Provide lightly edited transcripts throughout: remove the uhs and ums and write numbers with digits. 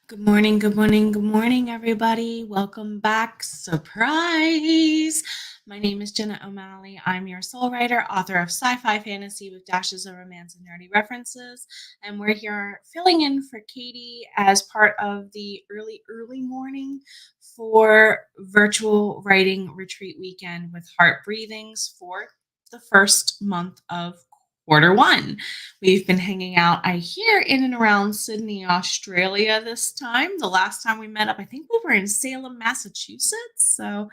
Good morning, good morning, good morning, everybody. Welcome back. Surprise! My name is Jenna O'Malley. I'm your soul writer, author of sci-fi fantasy with dashes of romance and nerdy references. And we're here filling in for Katie as part of the early morning for virtual writing retreat weekend with heart breathings for the first month of Q1. We've been hanging out, I hear, in and around Sydney, Australia this time. The last time we met up, I think we were in Salem, Massachusetts. So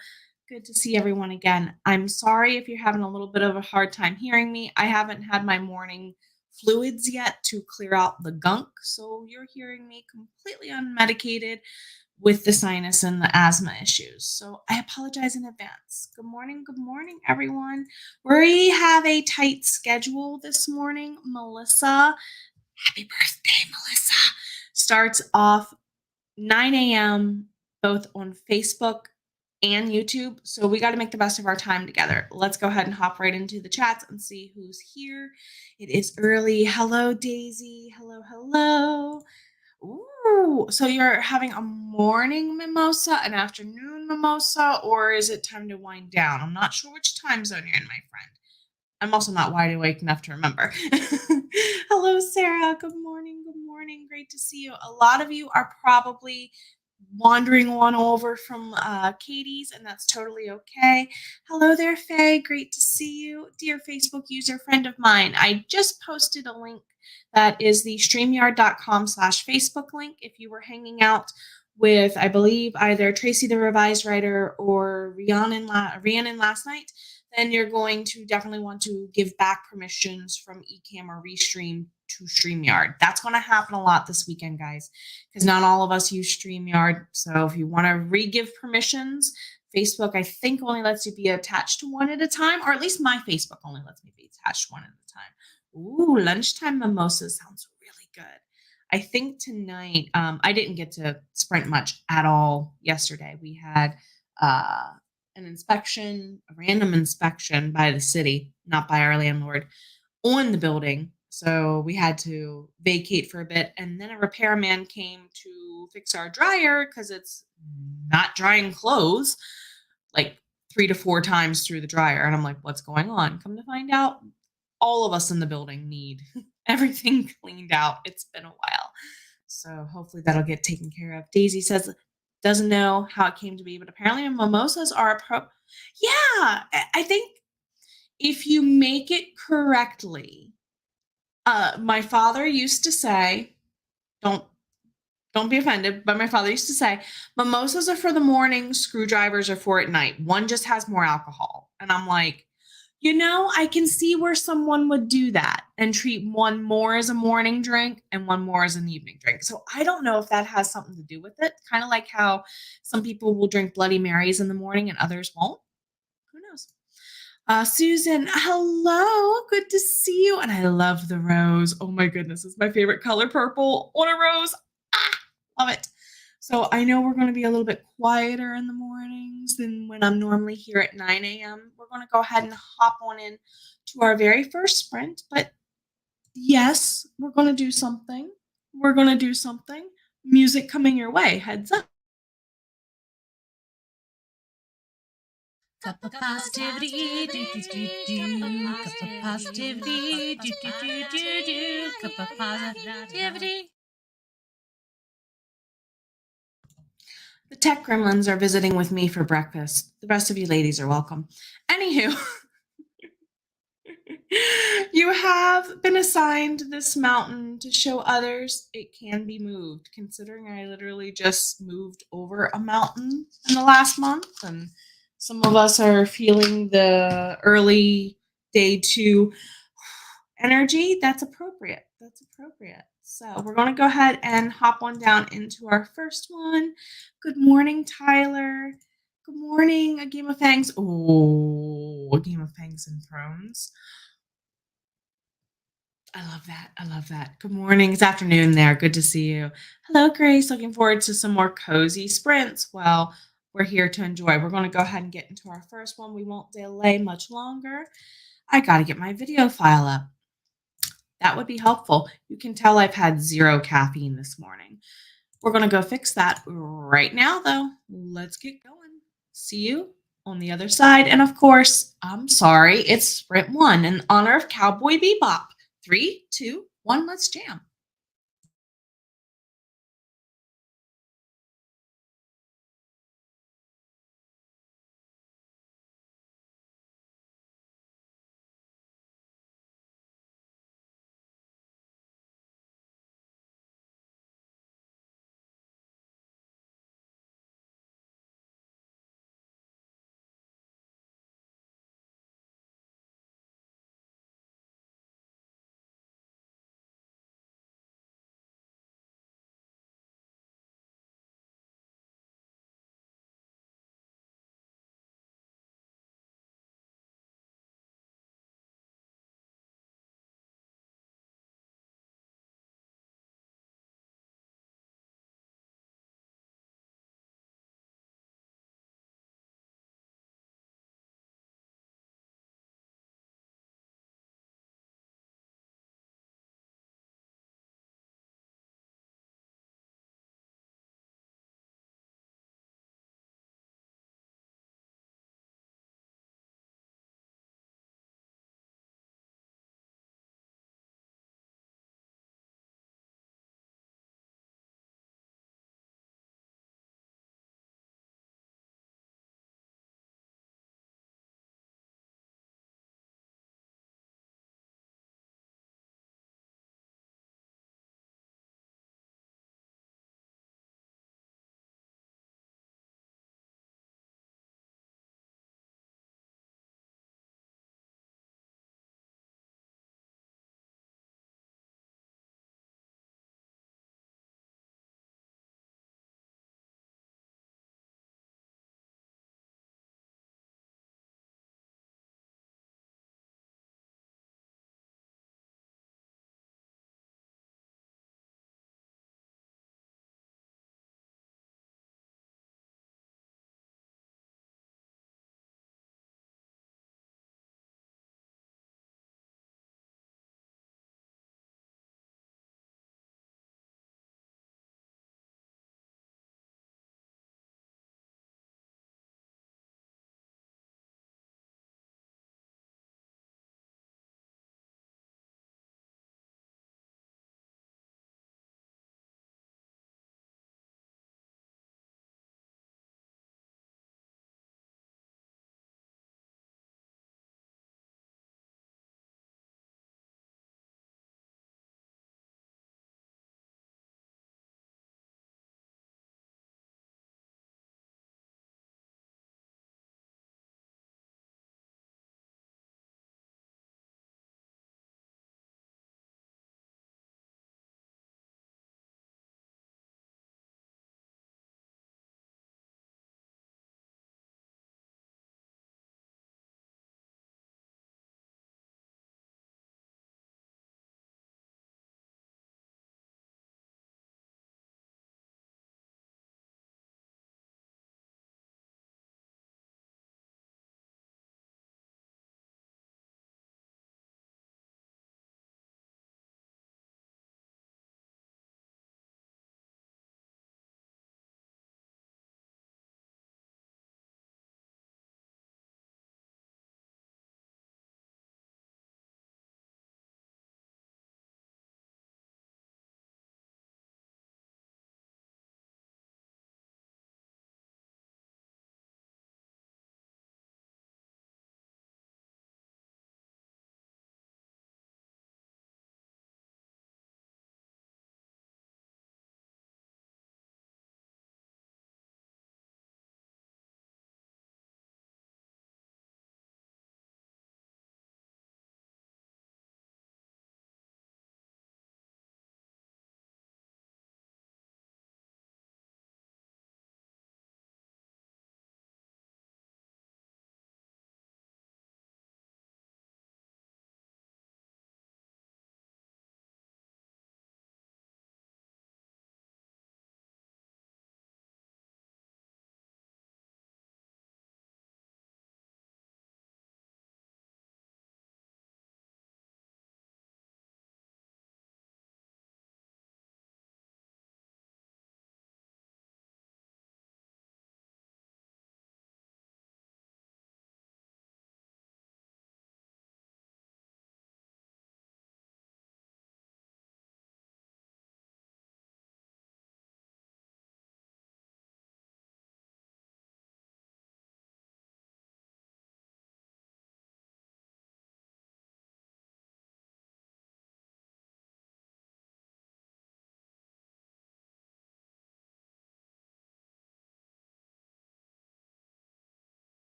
good to see everyone again. I'm sorry if you're having a little bit of a hard time hearing me. I haven't had my morning fluids yet to clear out the gunk. So you're hearing me completely unmedicated with the sinus and the asthma issues. So I apologize in advance. Good morning, everyone. We have a tight schedule this morning. Melissa, happy birthday, Melissa, starts off 9 a.m. both on Facebook and YouTube. So we got to make the best of our time together. Let's go ahead and hop right into the chats and see who's here. It is early. Hello, Daisy. Hello. Ooh, so you're having a morning mimosa, an afternoon mimosa, or is it time to wind down? I'm not sure which time zone you're in, my friend. I'm also not wide awake enough to remember. Hello, Sarah. Good morning. Good morning. Great to see you. A lot of you are probably wandering on over from Katie's, and that's totally okay. Hello there, Faye. Great to see you. Dear Facebook user friend of mine, I just posted a link that is the streamyard.com/Facebook link. If you were hanging out with, I believe, either Tracy the Revised Writer or Rhiannon last night, then you're going to definitely want to give back permissions from Ecamm or Restream to StreamYard. That's going to happen a lot this weekend, guys, because not all of us use StreamYard. So if you want to re-give permissions, Facebook, I think, only lets you be attached to one at a time, or at least my Facebook only lets me be attached to one at a time. Ooh, lunchtime mimosas sounds really good. I think tonight, I didn't get to sprint much at all yesterday. We had an inspection, a random inspection by the city, not by our landlord, on the building. So we had to vacate for a bit. And then a repairman came to fix our dryer because it's not drying clothes like 3 to 4 times through the dryer. And I'm like, what's going on? Come to find out, all of us in the building need everything cleaned out. It's been a while. So hopefully that'll get taken care of. Daisy says, doesn't know how it came to be, but apparently mimosas are Yeah, I think if you make it correctly, my father used to say, don't don't be offended, but my father used to say, mimosas are for the morning, screwdrivers are for at night. One just has more alcohol. And I'm like, I can see where someone would do that and treat one more as a morning drink and one more as an evening drink. So I don't know if that has something to do with it. Kind of like how some people will drink Bloody Marys in the morning and others won't. Who knows? Susan, hello. Good to see you. And I love the rose. Oh my goodness, it's my favorite color, purple on a rose. Love it. So I know we're going to be a little bit quieter in the mornings than when I'm normally here at 9 a.m. We're going to go ahead and hop on in to our very first sprint. But yes, we're going to do something. We're going to do something. Music coming your way. Heads up. Cup of positivity, do do do do. Cup of positivity, do do do do do. Cup of positivity. The tech gremlins are visiting with me for breakfast. The rest of you ladies are welcome. Anywho, you have been assigned this mountain to show others it can be moved, considering I literally just moved over a mountain in the last month, and some of us are feeling the early day 2 energy. That's appropriate. So we're going to go ahead and hop on down into our first one. Good morning, Tyler. Good morning, A Game of Fangs. Oh, A Game of Fangs and Thrones. I love that. Good morning. It's afternoon there. Good to see you. Hello, Grace. Looking forward to some more cozy sprints. Well, we're here to enjoy. We're going to go ahead and get into our first one. We won't delay much longer. I got to get my video file up. That would be helpful. You can tell I've had 0 caffeine this morning. We're going to go fix that right now, though. Let's get going. See you on the other side. And of course, I'm sorry, it's sprint 1 in honor of Cowboy Bebop. 3, 2, 1, let's jam.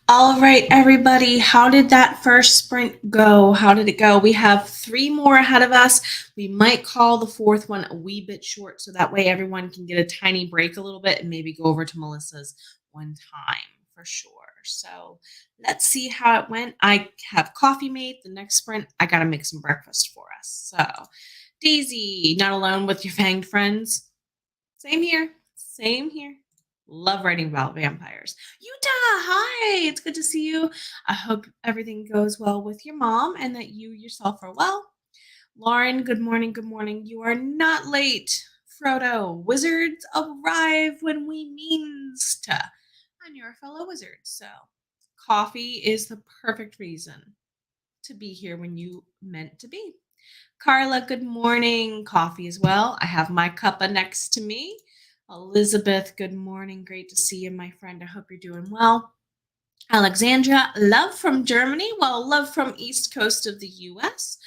All right, everybody, how did that first sprint go? How did it go? We have 3 more ahead of us. We might call the 4th one a wee bit short so that way everyone can get a tiny break a little bit and maybe go over to Melissa's one time for sure. So let's see how it went. I have coffee made. The next sprint, I got to make some breakfast for us. So, Daisy, not alone with your fanged friends? Same here. Same here. Love writing about vampires. Utah, hi. It's good to see you. I hope everything goes well with your mom and that you yourself are well. Lauren, good morning. Good morning. You are not late. Frodo, wizards arrive when we means to. And you're a fellow wizard, so coffee is the perfect reason to be here when you meant to be. Carla, good morning. Coffee as well. I have my cuppa next to me. Elizabeth, good morning. Great to see you, my friend. I hope you're doing well. Alexandra, love from Germany. Well, love from East Coast of the US.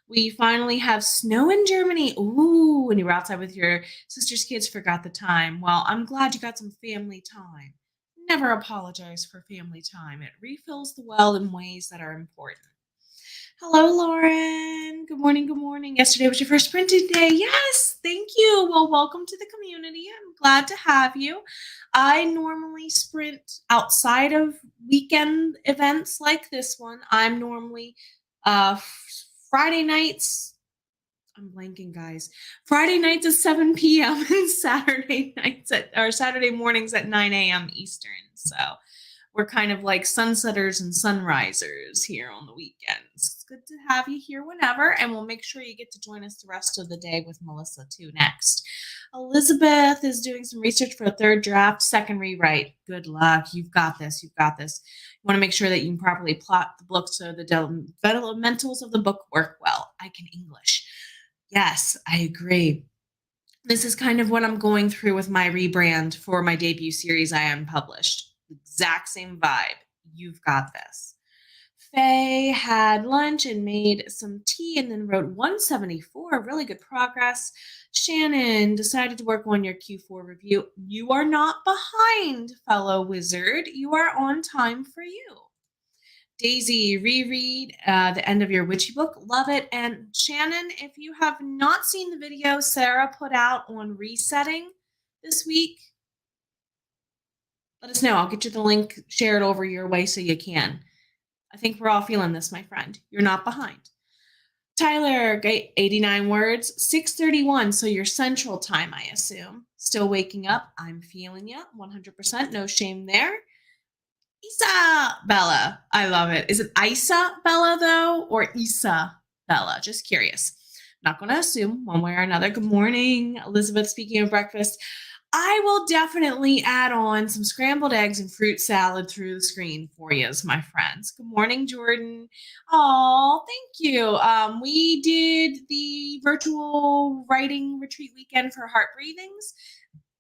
We finally have snow in Germany. Ooh, when you were outside with your sister's kids, forgot the time. Well, I'm glad you got some family time. Never apologize for family time. It refills the well in ways that are important. Hello, Lauren. Good morning. Good morning. Yesterday was your first sprinting day. Yes, thank you. Well, welcome to the community. I'm glad to have you. I normally sprint outside of weekend events like this one. I'm normally Friday nights. I'm blanking, guys. Friday nights at 7 p.m. and Saturday mornings at 9 a.m. Eastern. So we're kind of like sunsetters and sunrisers here on the weekends. It's good to have you here whenever, and we'll make sure you get to join us the rest of the day with Melissa too next. Elizabeth is doing some research for a 3rd draft, 2nd rewrite. Good luck. You've got this. You've got this. You want to make sure that you can properly plot the book so the developmentals of the book work well. I can English. Yes, I agree. This is kind of what I'm going through with my rebrand for my debut series I unpublished. Exact same vibe. You've got this. Faye had lunch and made some tea and then wrote 174. Really good progress. Shannon decided to work on your Q4 review. You are not behind, fellow wizard. You are on time for you. Daisy, reread the end of your witchy book. Love it. And Shannon, if you have not seen the video Sarah put out on resetting this week, let us know. I'll get you the link, share it over your way so you can. I think we're all feeling this, my friend. You're not behind. Tyler, 89 words, 6:31, so your central time, I assume. Still waking up. I'm feeling you, 100%. No shame there. Isabella. I love it. Is it Isabella, though, or Isabella? Just curious. Not going to assume one way or another. Good morning, Elizabeth. Speaking of breakfast, I will definitely add on some scrambled eggs and fruit salad through the screen for you, my friends. Good morning, Jordan. Oh, thank you. We did the virtual writing retreat weekend for Heart Breathings.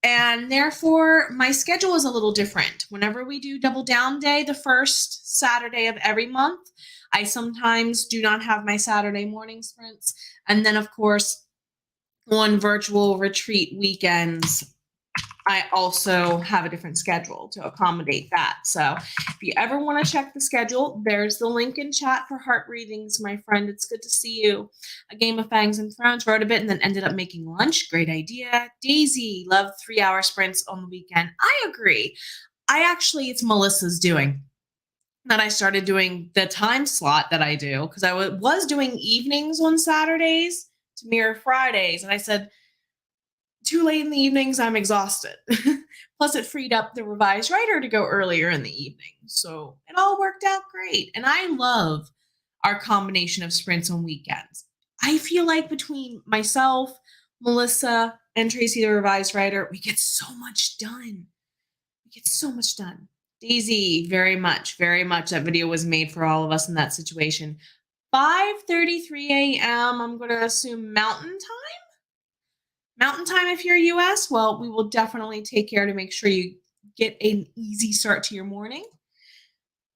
And therefore, my schedule is a little different. Whenever we do Double Down Day, the first Saturday of every month, I sometimes do not have my Saturday morning sprints. And then, of course, on virtual retreat weekends, I also have a different schedule to accommodate that. So if you ever want to check the schedule, there's the link in chat for Heart Breathings, my friend. It's good to see you. A Game of Fangs and Thrones, wrote a bit and then ended up making lunch. Great idea. Daisy, love 3-hour sprints on the weekend. I agree. It's Melissa's doing. That I started doing the time slot that I do because I was doing evenings on Saturdays to mirror Fridays. And I said, too late in the evenings, I'm exhausted. Plus, it freed up the revised writer to go earlier in the evening. So it all worked out great. And I love our combination of sprints on weekends. I feel like between myself, Melissa, and Tracy, the revised writer, we get so much done. Daisy, very much. That video was made for all of us in that situation. 5:33 a.m. I'm going to assume Mountain Time. Mountain Time if you're US, well, we will definitely take care to make sure you get an easy start to your morning.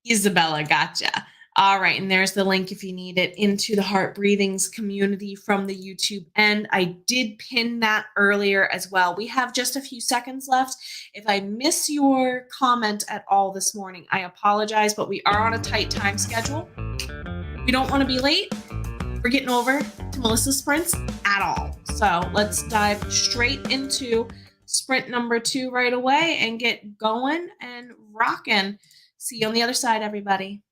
Isabella, gotcha. All right, and there's the link if you need it into the Heart Breathings community from the YouTube end. I did pin that earlier as well. We have just a few seconds left. If I miss your comment at all this morning, I apologize, but we are on a tight time schedule. We don't want to be late. We're getting over to Melissa's sprints at all. So let's dive straight into sprint number 2 right away and get going and rocking. See you on the other side, everybody.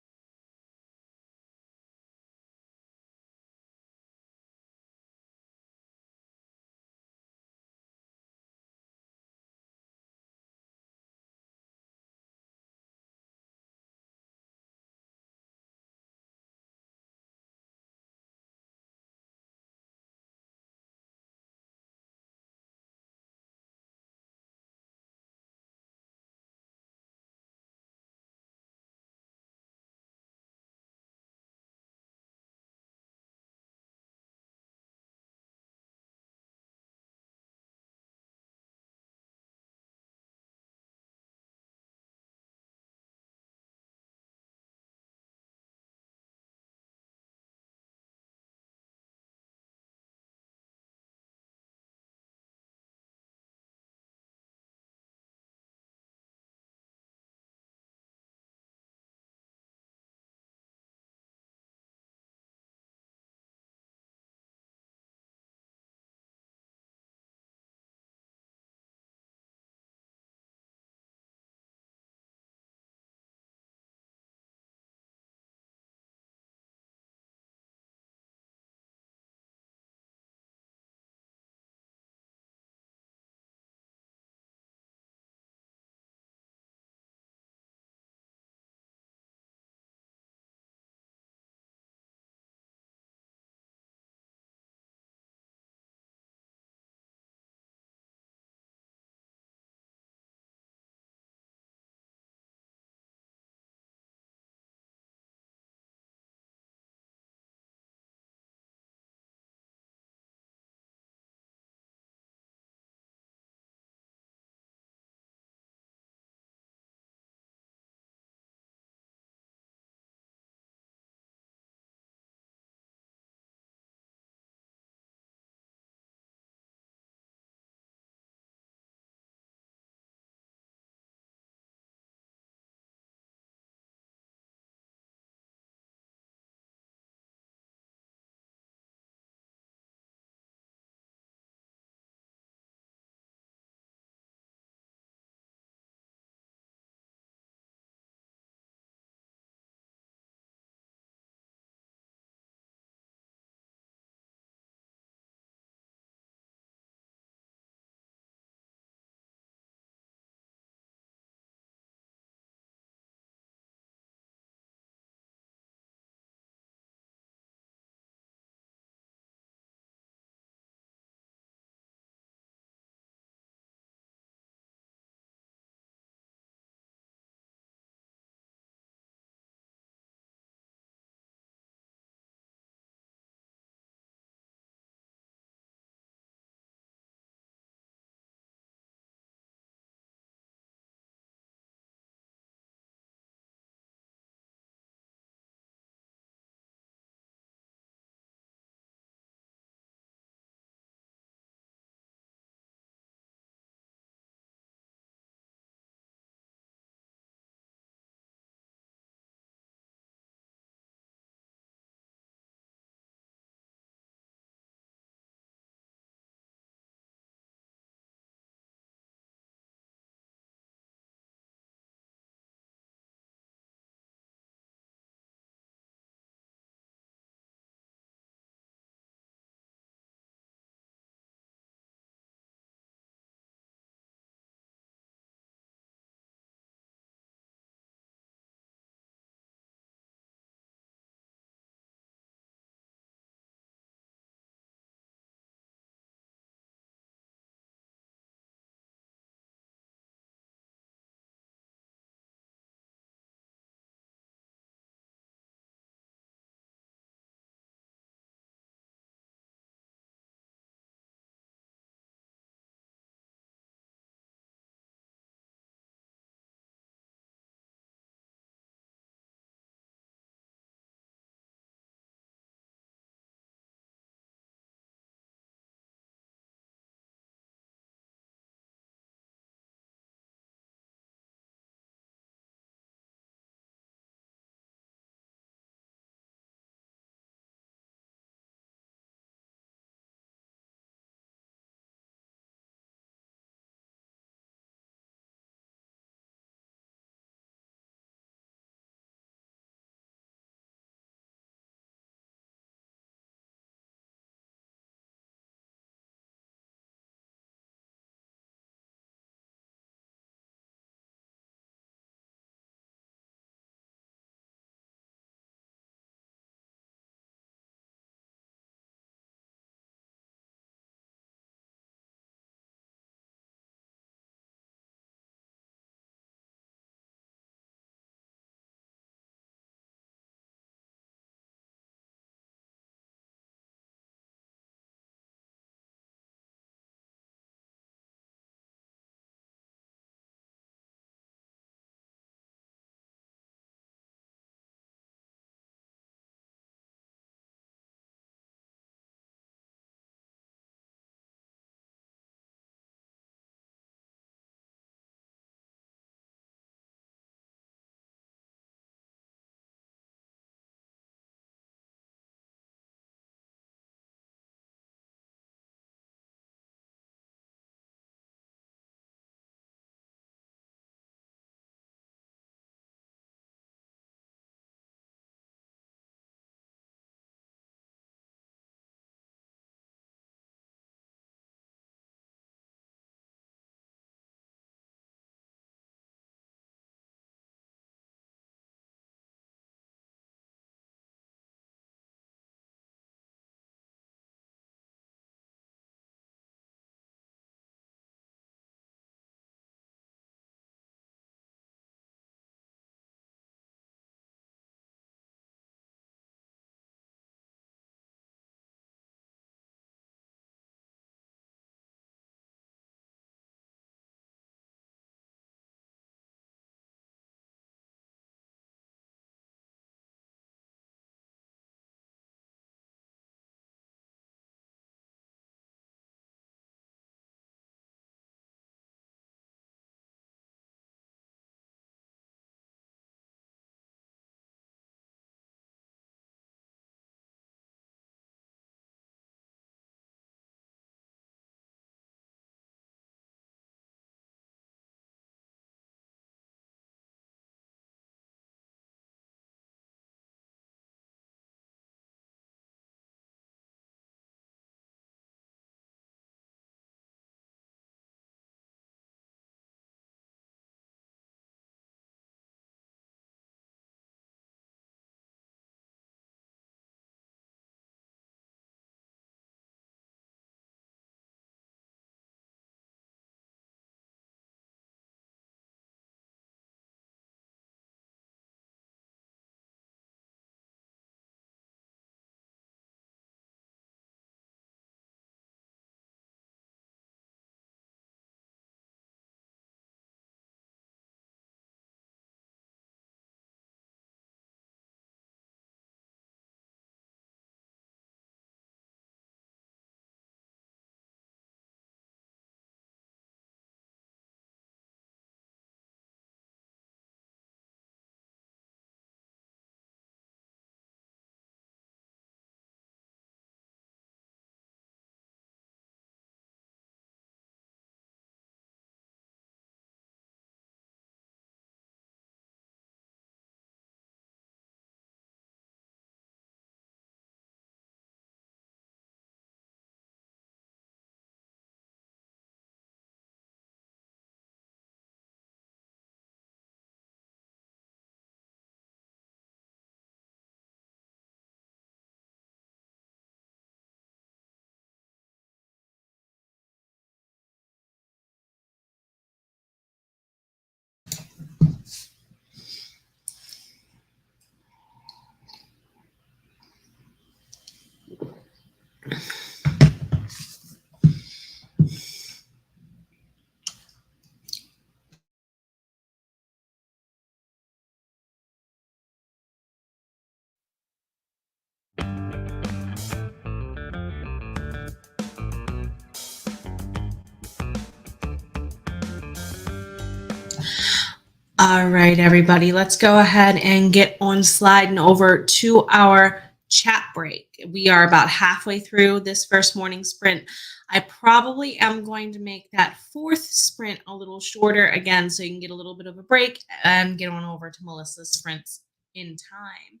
All right, everybody, let's go ahead and get on sliding over to our chat break. We are about halfway through this first morning sprint. I probably am going to make that fourth sprint a little shorter again so you can get a little bit of a break and get on over to Melissa's sprints in time.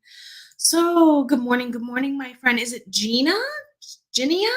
So, good morning, my friend. Is it Gina? Ginia?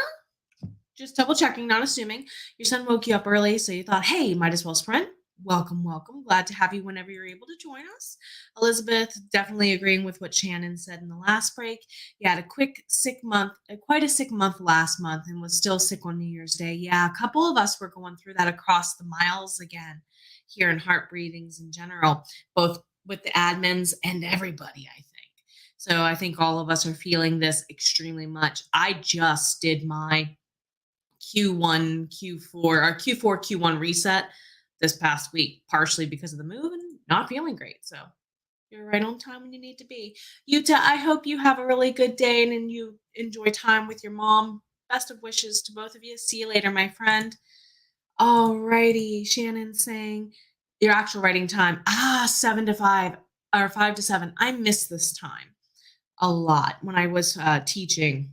Just double checking, not assuming. Your son woke you up early, so you thought, hey, might as well sprint. Welcome, welcome. Glad to have you whenever you're able to join us. Elizabeth, definitely agreeing with what Shannon said in the last break. You had a quick sick month, quite a sick month last month, and was still sick on New Year's Day. Yeah, a couple of us were going through that across the miles again here in Heart Breathings in general, both with the admins and everybody, I think. So I think all of us are feeling this extremely much. I just did my Q1, Q4, or Q4, Q1 reset this past week, partially because of the move and not feeling great. So you're right on time when you need to be. Yuta, I hope you have a really good day and you enjoy time with your mom. Best of wishes to both of you. See you later, my friend. All righty. Shannon saying your actual writing time. 7 to 5 or 5 to 7. I miss this time a lot when I was teaching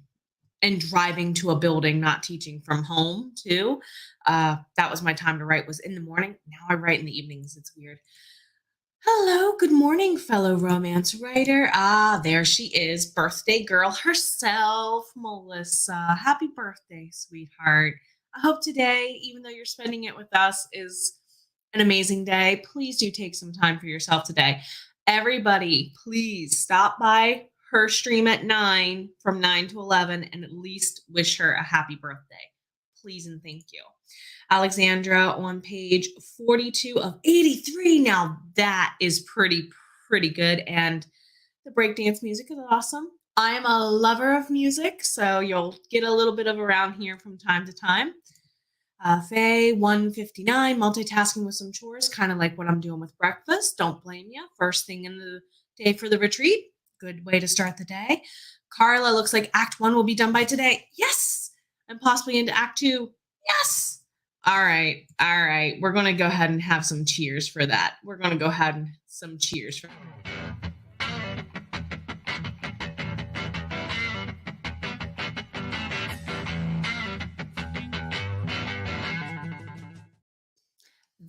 and driving to a building, not teaching from home too. That was my time to write was in the morning. Now I write in the evenings. It's weird. Hello, good morning, fellow romance writer. There she is, birthday girl herself, Melissa. Happy birthday, sweetheart. I hope today, even though you're spending it with us, is an amazing day. Please do take some time for yourself today. Everybody, please stop by her stream at 9 from 9 to 11 and at least wish her a happy birthday. Please and thank you. Alexandra on page 42 of 83. Now that is pretty good. And the breakdance music is awesome. I am a lover of music, so you'll get a little bit of around here from time to time. Faye 159, multitasking with some chores, kind of like what I'm doing with breakfast. Don't blame you. First thing in the day for the retreat. Good way to start the day. Carla looks like Act 1 will be done by today. Yes. And possibly into Act 2. Yes. All right. We're going to go ahead and have some cheers for that. We're going to go ahead and some cheers for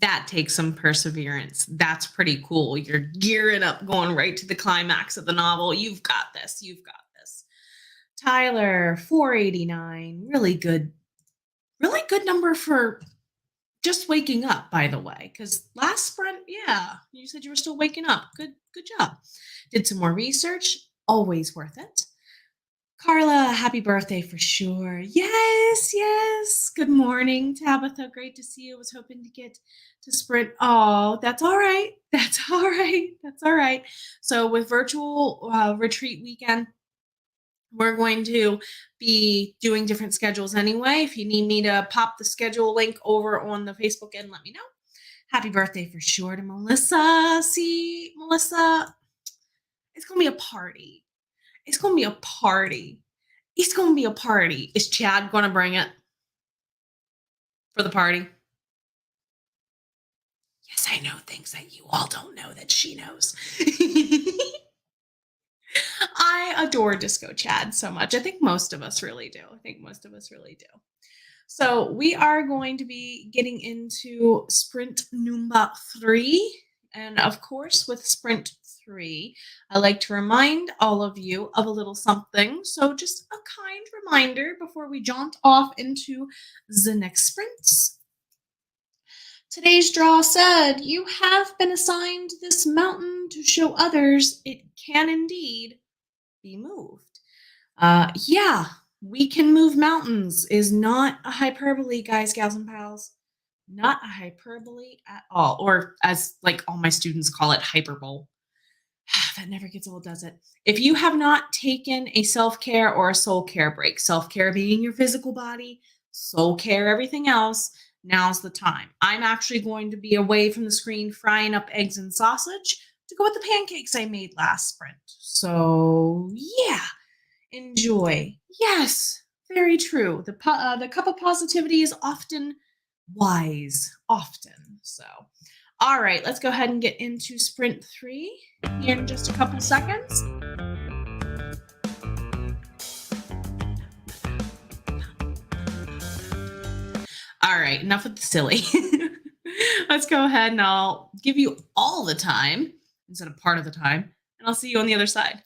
that takes some perseverance. That's pretty cool. You're gearing up, going right to the climax of the novel. You've got this. You've got this. Tyler, 489. Really good number for just waking up, by the way. Because last sprint, yeah, you said you were still waking up. Good job. Did some more research. Always worth it. Carla, happy birthday for sure. Yes. Good morning, Tabitha. Great to see you. Was hoping to get to sprint. Oh, that's all right. That's all right. So with virtual retreat weekend, we're going to be doing different schedules anyway. If you need me to pop the schedule link over on the Facebook and let me know. Happy birthday for sure to Melissa. See, Melissa, it's going to be a party. It's going to be a party. It's going to be a party. Is Chad going to bring it for the party? Yes, I know things that you all don't know that she knows. I adore Disco Chad so much. I think most of us really do. So we are going to be getting into sprint number 3. And of course, with sprint 3, I like to remind all of you of a little something. So just a kind reminder before we jaunt off into the next sprints. Today's draw said, you have been assigned this mountain to show others it can indeed be moved. Yeah, we can move mountains is not a hyperbole, guys, gals, and pals. Not a hyperbole at all. Or as like all my students call it, hyperbole. That never gets old, does it? If you have not taken a self-care or a soul care break, self-care being your physical body, soul care, everything else, now's the time. I'm actually going to be away from the screen frying up eggs and sausage to go with the pancakes I made last sprint. So yeah, enjoy. Yes, very true. The cup of positivity is often wise, often. So All right, let's go ahead and get into sprint 3 here in just a couple seconds. All right, enough with the silly. Let's go ahead and I'll give you all the time instead of part of the time, and I'll see you on the other side.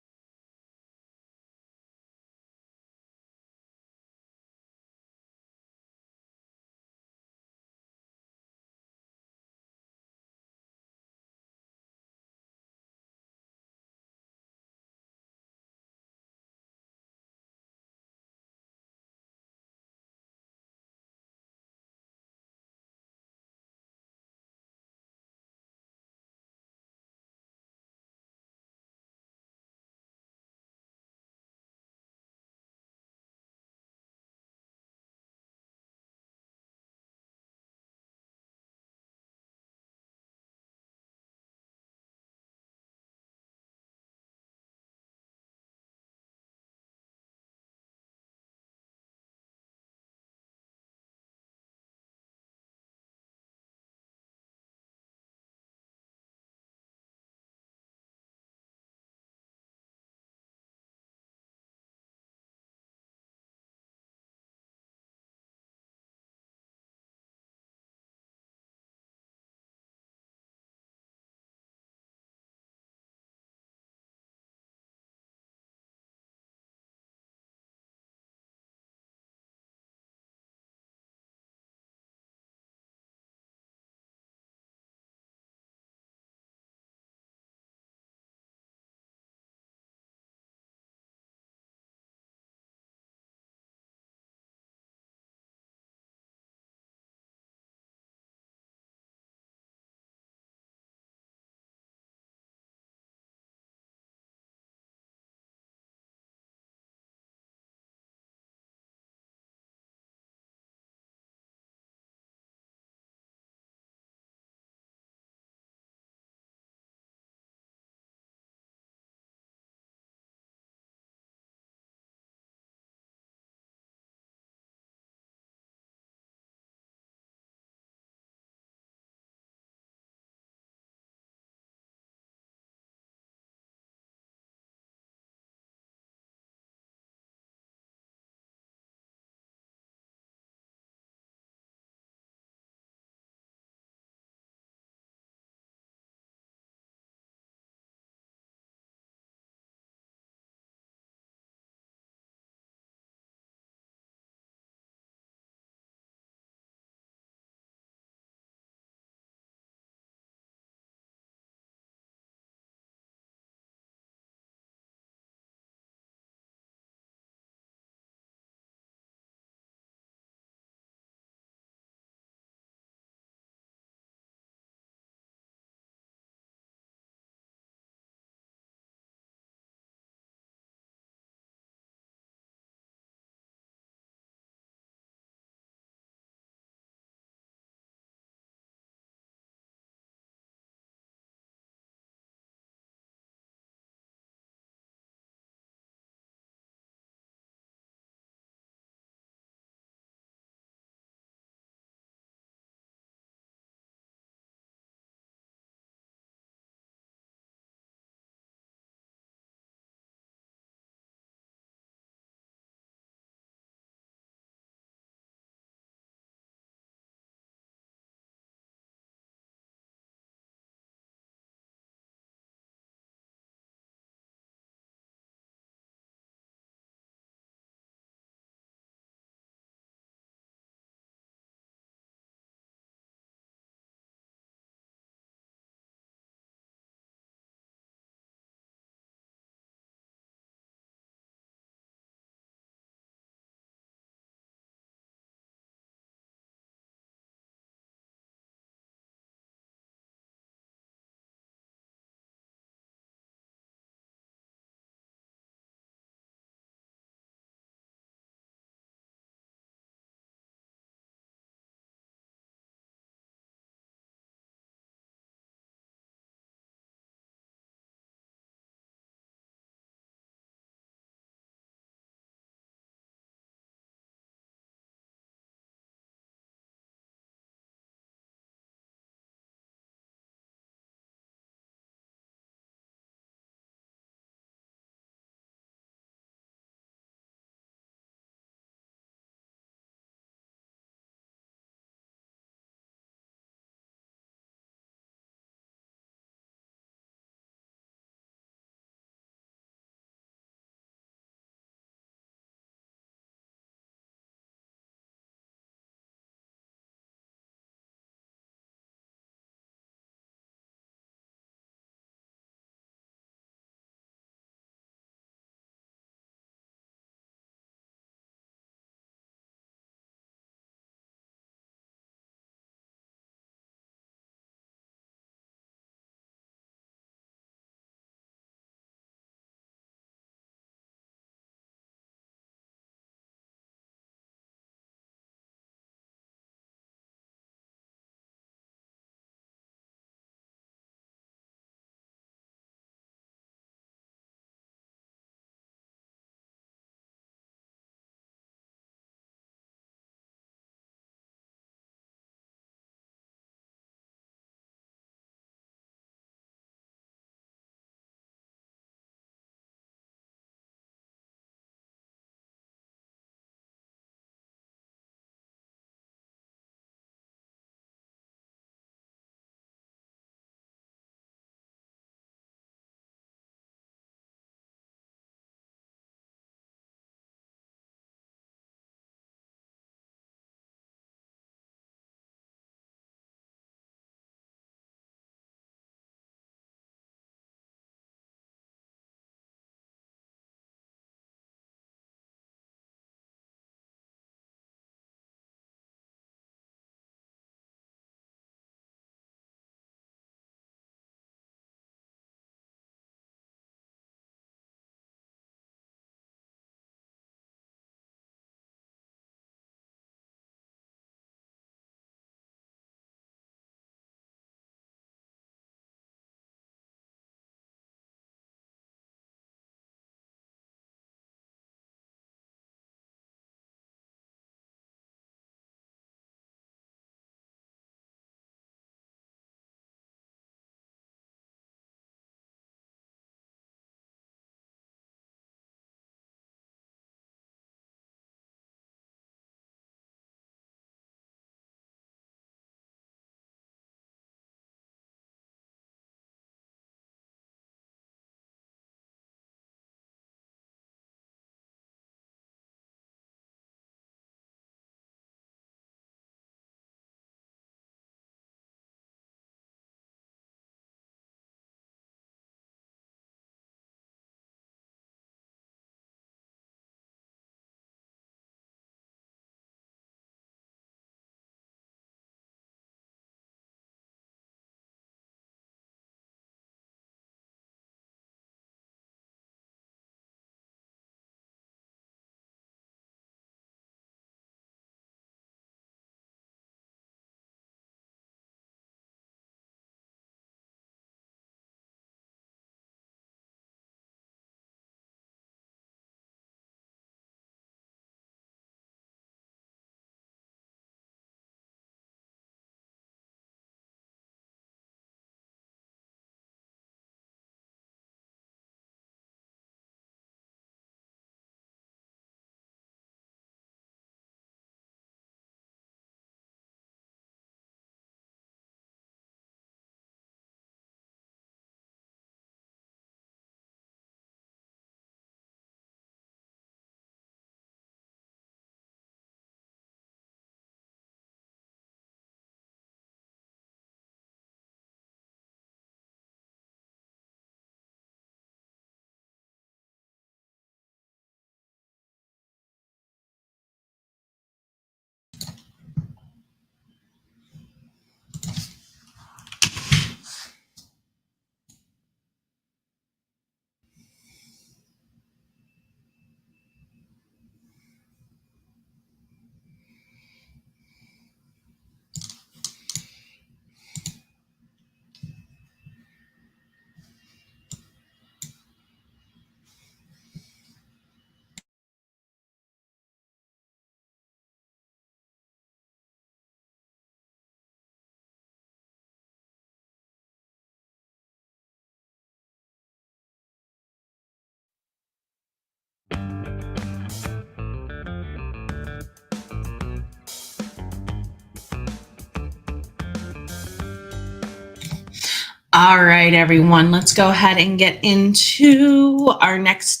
All right, everyone, let's go ahead and get into our last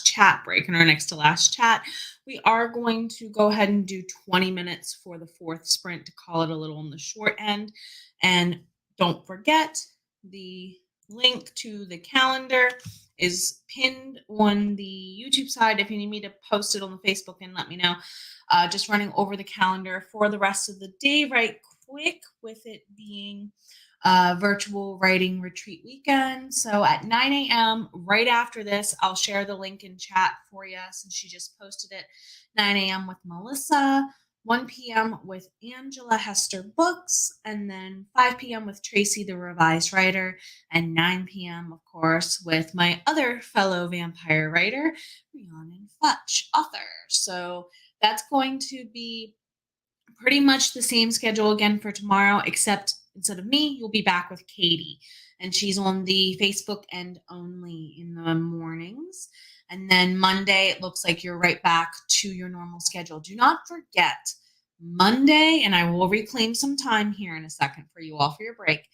chat break. And our next to last chat, we are going to go ahead and do 20 minutes for the fourth sprint to call it a little on the short end. And don't forget, the link to the calendar is pinned on the YouTube side. If you need me to post it on the Facebook, and let me know. Just running over the calendar for the rest of the day right quick, with it being virtual writing retreat weekend. So at 9 a.m., right after this, I'll share the link in chat for you since she just posted it. 9 a.m. with Melissa, 1 p.m. with Angela Hester Books, and then 5 p.m. with Tracy, the revised writer, and 9 p.m., of course, with my other fellow vampire writer, Rhiannon Futch, author. So that's going to be pretty much the same schedule again for tomorrow, except instead of me, you'll be back with Katie. And she's on the Facebook end only in the mornings. And then Monday, it looks like you're right back to your normal schedule. Do not forget Monday, and I will reclaim some time here in a second for you all for your break.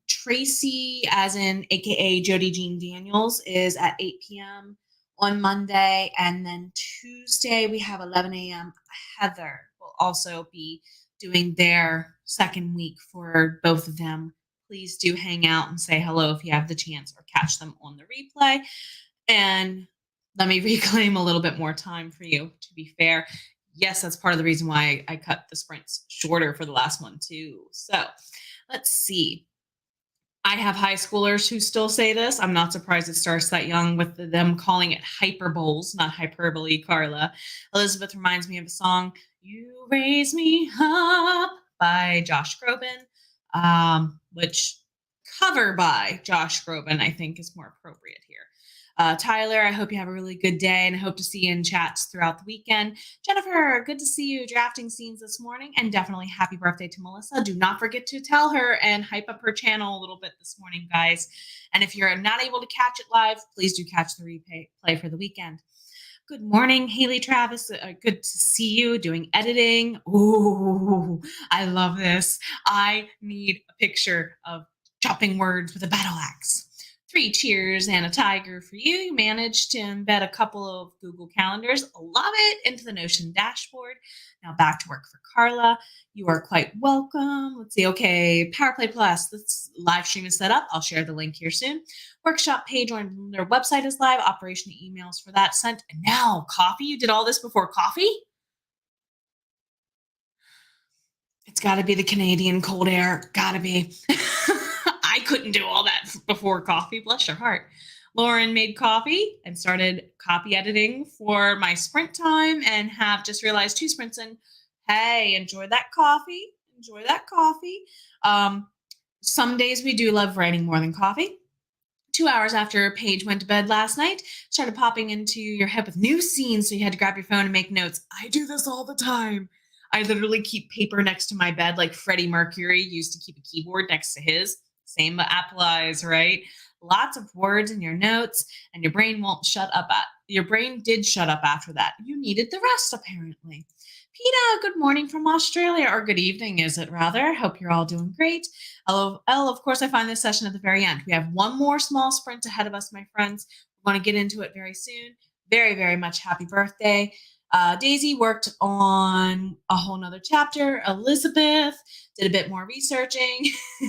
Tracy, as in AKA Jody Jean Daniels, is at 8 p.m. on Monday. And then Tuesday, we have 11 a.m. Heather will also be doing their second week for both of them. Please do hang out and say hello if you have the chance, or catch them on the replay. And let me reclaim a little bit more time for you, to be fair. Yes, that's part of the reason why I cut the sprints shorter for the last one too. So let's see. I have high schoolers who still say this. I'm not surprised it starts that young, with them calling it hyperboles, not hyperbole, Carla. Elizabeth reminds me of a song, You Raise Me Up, by Josh Groban, which cover by Josh Groban, I think, is more appropriate here. Tyler, I hope you have a really good day, and I hope to see you in chats throughout the weekend. Jennifer, good to see you drafting scenes this morning, and definitely happy birthday to Melissa. Do not forget to tell her and hype up her channel a little bit this morning, guys. And if you're not able to catch it live, please do catch the replay for the weekend. Good morning, Haley Travis. Good to see you doing editing. Ooh, I love this. I need a picture of chopping words with a battle axe. 3 cheers and a tiger for you. You managed to embed a couple of Google Calendars. Love it. Into the Notion dashboard. Now back to work for Carla. You are quite welcome. Let's see. Okay, PowerPlay Plus. This live stream is set up. I'll share the link here soon. Workshop page on their website is live. Operation emails for that sent. And now coffee. You did all this before coffee? It's got to be the Canadian cold air. Gotta be. I couldn't do all that before coffee. Bless your heart. Lauren made coffee and started copy editing for my sprint time, and have just realized 2 sprints in. Hey, enjoy that coffee. Enjoy that coffee. Some days we do love writing more than coffee. 2 hours after Paige went to bed last night, started popping into your head with new scenes, so you had to grab your phone and make notes. I do this all the time. I literally keep paper next to my bed, like Freddie Mercury used to keep a keyboard next to his. Same applies, right? Lots of words in your notes, and your brain won't shut up. Your brain did shut up after that. You needed the rest, apparently. PETA, good morning from Australia, or good evening, is it rather? Hope you're all doing great. Elle, of course, I find this session at the very end. We have one more small sprint ahead of us, my friends. We're going to get into it very soon. Very, very much happy birthday. Daisy worked on a whole nother chapter. Elizabeth did a bit more researching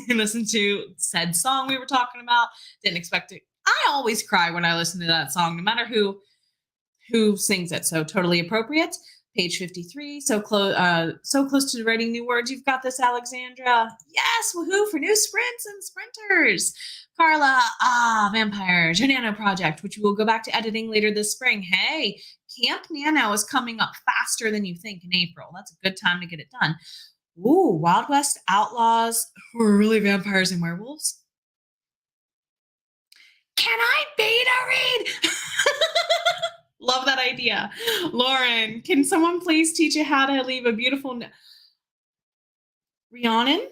and listened to said song we were talking about. Didn't expect it. I always cry when I listen to that song, no matter who sings it. So totally appropriate. Page 53. So close to writing new words. You've got this, Alexandra. Yes, woohoo for new sprints and sprinters. Carla, vampires, your nano project, which we will go back to editing later this spring. Hey, Camp Nano is coming up faster than you think in April. That's a good time to get it done. Ooh, Wild West Outlaws, who are really vampires and werewolves. Can I beta read? Love that idea. Lauren, can someone please teach you how to leave a beautiful Rhiannon,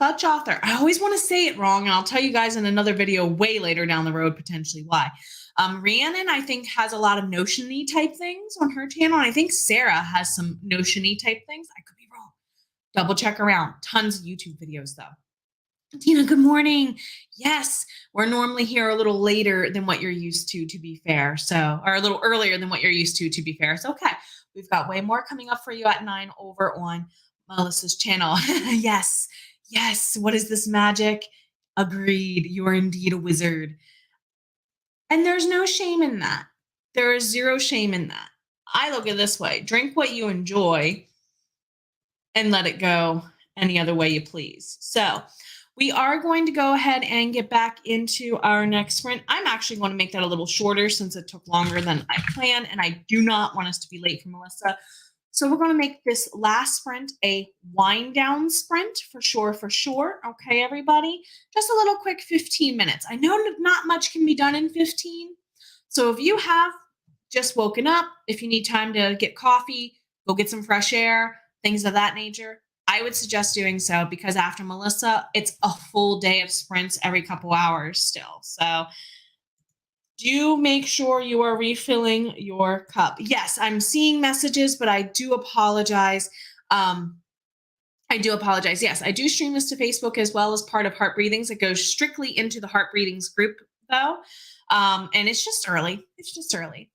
Futch author. I always want to say it wrong, and I'll tell you guys in another video way later down the road potentially why. Rhiannon, I think, has a lot of Notion-y type things on her channel, and I think Sarah has some Notion-y type things. I could be wrong. Double check around. Tons of YouTube videos though. Tina, good morning. Yes, we're normally here a little later than what you're used to be fair. So, or a little earlier than what you're used to be fair. So, okay, we've got way more coming up for you at 9 over on Melissa's channel. Yes, yes. What is this magic? Agreed. You are indeed a wizard. And there's no shame in that. There is zero shame in that. I look at it this way: drink what you enjoy and let it go any other way you please. So, we are going to go ahead and get back into our next sprint. I'm actually going to make that a little shorter since it took longer than I planned, and I do not want us to be late for Melissa. So we're going to make this last sprint a wind down sprint for sure, for sure. Okay, everybody? Just a little quick 15 minutes. I know not much can be done in 15. So if you have just woken up, if you need time to get coffee, go get some fresh air, things of that nature, I would suggest doing so, because after Melissa, it's a full day of sprints every couple hours still. So do make sure you are refilling your cup. Yes, I'm seeing messages, but I do apologize. Yes, I do stream this to Facebook as well as part of Heart Breathings. It goes strictly into the Heart Breathings group, though. And it's just early. It's just early.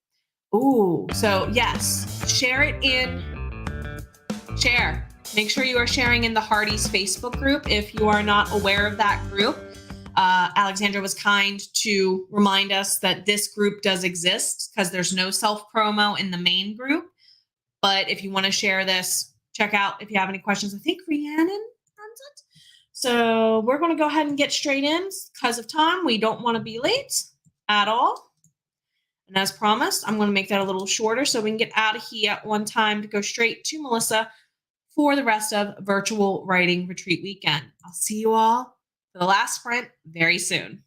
Ooh, so yes, share it in. Share. Make sure you are sharing in the Hearties Facebook group if you are not aware of that group. Alexandra was kind to remind us that this group does exist because there's no self-promo in the main group. But if you want to share this, check out if you have any questions. I think Rhiannon runs it. So we're going to go ahead and get straight in because of time. We don't want to be late at all. And as promised, I'm going to make that a little shorter so we can get out of here at one time to go straight to Melissa for the rest of Virtual Writing Retreat Weekend. I'll see you all for the last sprint very soon.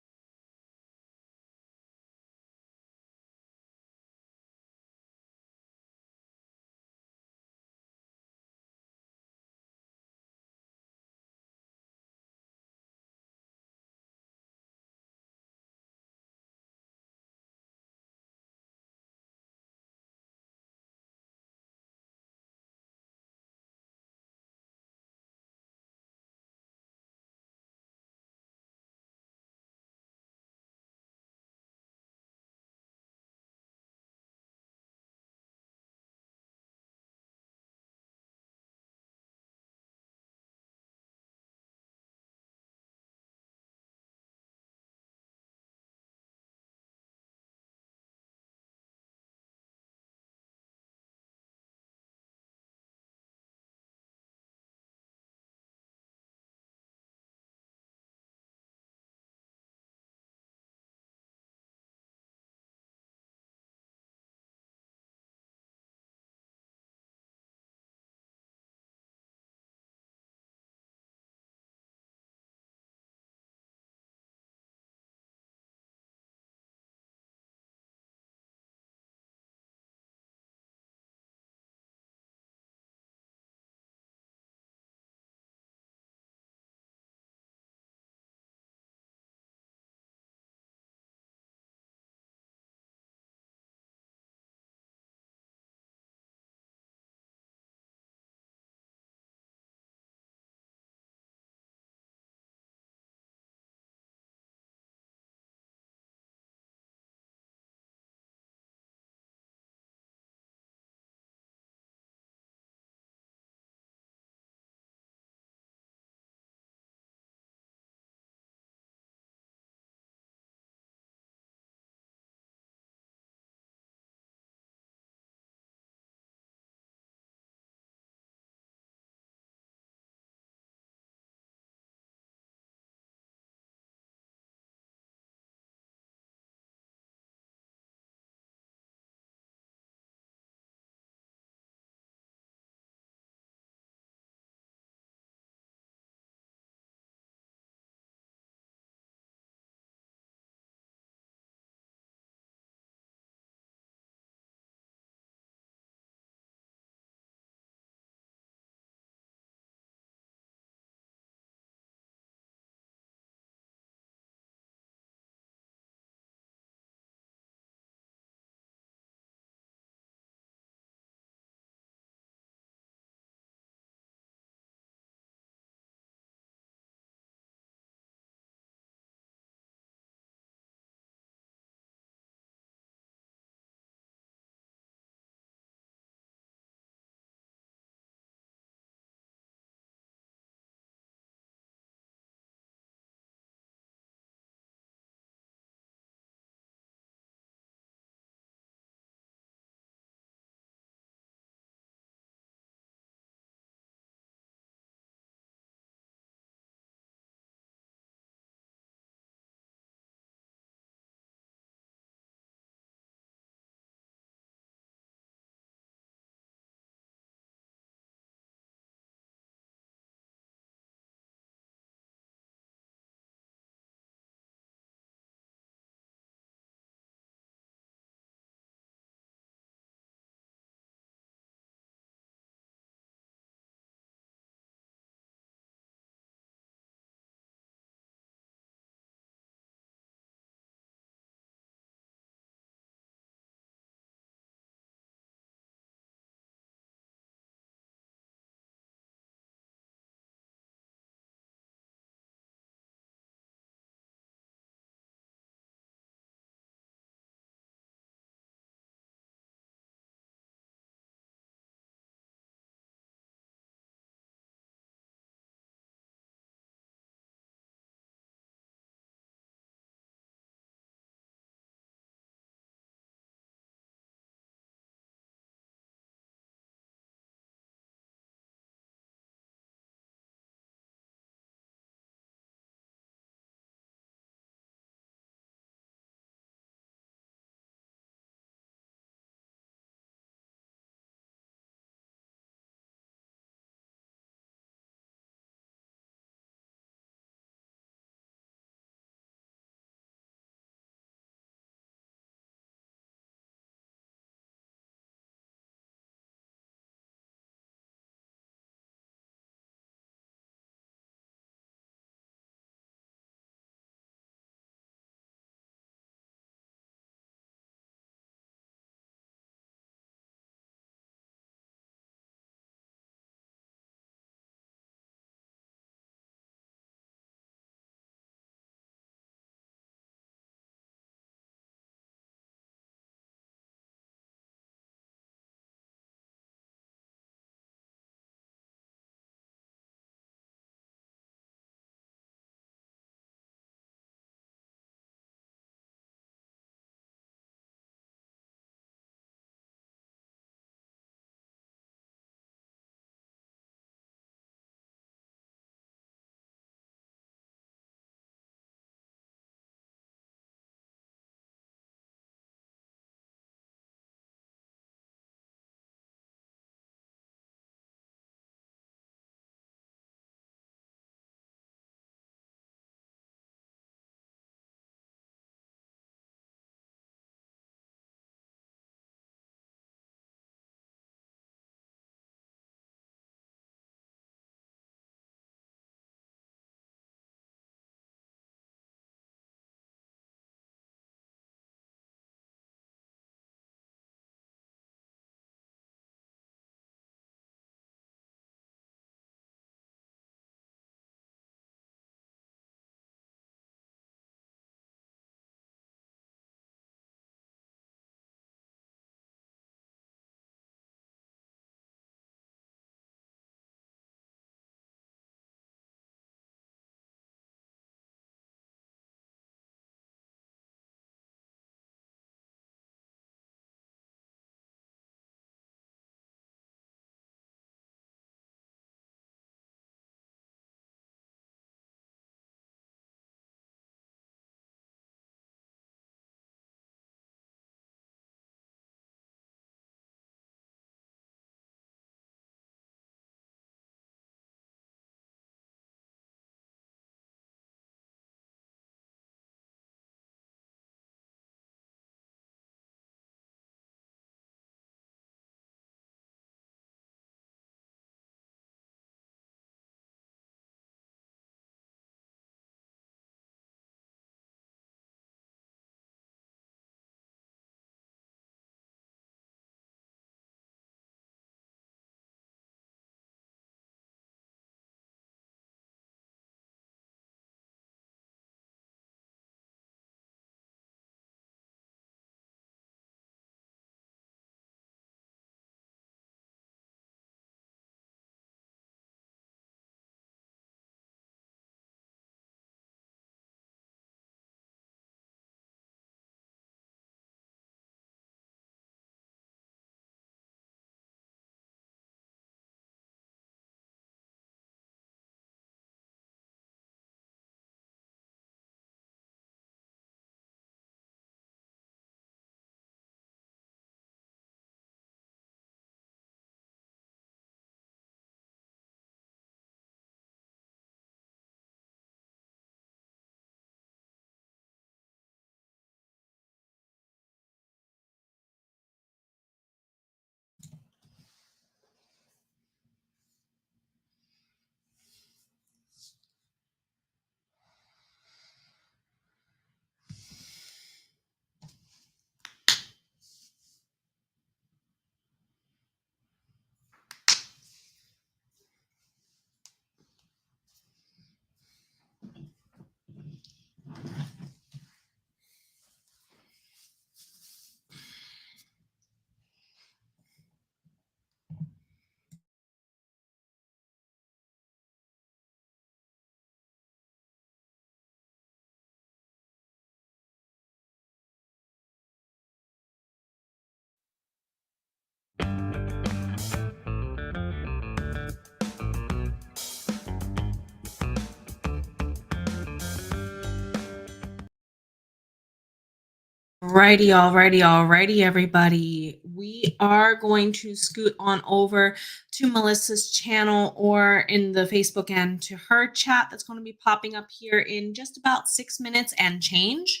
Alrighty, everybody. We are going to scoot on over to Melissa's channel or in the Facebook end to her chat that's going to be popping up here in just about 6 minutes and change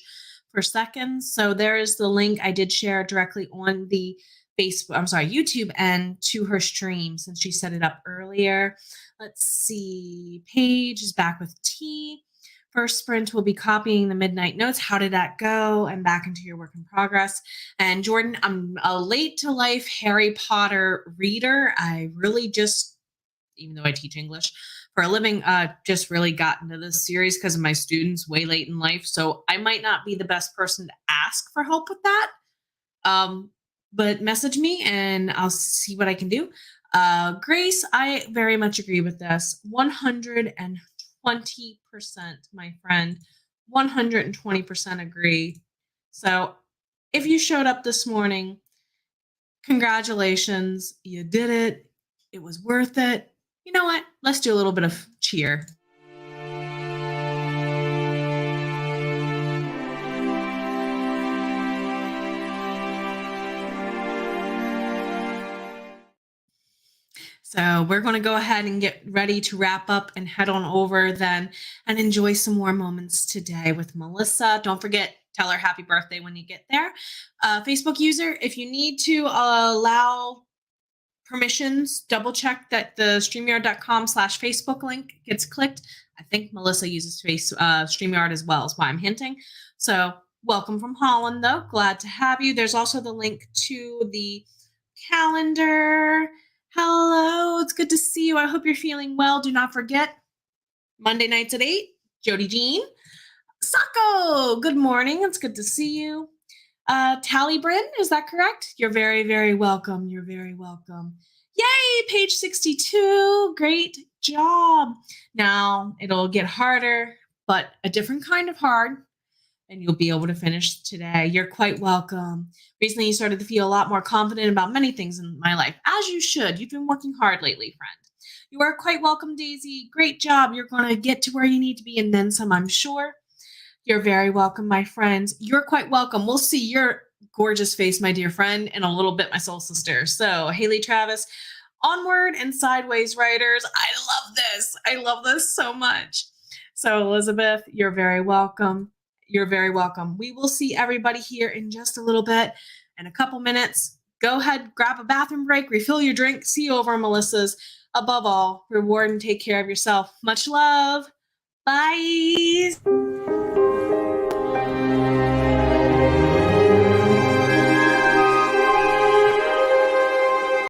for seconds. So there is the link I did share directly on the YouTube end to her stream since she set it up earlier. Let's see. Paige is back with tea. First sprint will be copying the midnight notes. How did that go? And back into your work in progress. And Jordan, I'm a late to life Harry Potter reader. I really just, even though I teach English for a living, just really got into this series because of my students way late in life. So I might not be the best person to ask for help with that. But message me and I'll see what I can do. Grace, I very much agree with this. 120%, my friend. 120% agree. So if you showed up this morning, congratulations. You did it. It was worth it. You know what? Let's do a little bit of cheer. So we're going to go ahead and get ready to wrap up and head on over then and enjoy some more moments today with Melissa. Don't forget, tell her happy birthday when you get there. Facebook user, if you need to allow permissions, double check that the StreamYard.com/Facebook link gets clicked. I think Melissa uses StreamYard as well, is why I'm hinting. So welcome from Holland, though. Glad to have you. There's also the link to the calendar. Hello, it's good to see you. I hope you're feeling well. Do not forget, Monday nights at 8, Jody Jean. Sako, good morning. It's good to see you. Tally Bryn, is that correct? You're very, very welcome. You're very welcome. Yay, page 62. Great job. Now, it'll get harder, but a different kind of hard, and you'll be able to finish today. You're quite welcome. Recently, you started to feel a lot more confident about many things in my life, as you should. You've been working hard lately, friend. You are quite welcome, Daisy. Great job. You're going to get to where you need to be and then some, I'm sure. You're very welcome, my friends. You're quite welcome. We'll see your gorgeous face, my dear friend, in a little bit, my soul sister. So, Haley Travis, onward and sideways writers. I love this. I love this so much. So, Elizabeth, you're very welcome. You're very welcome. We will see everybody here in just a little bit, in a couple minutes. Go ahead, grab a bathroom break, refill your drink. See you over at Melissa's. Above all, reward and take care of yourself. Much love. Bye.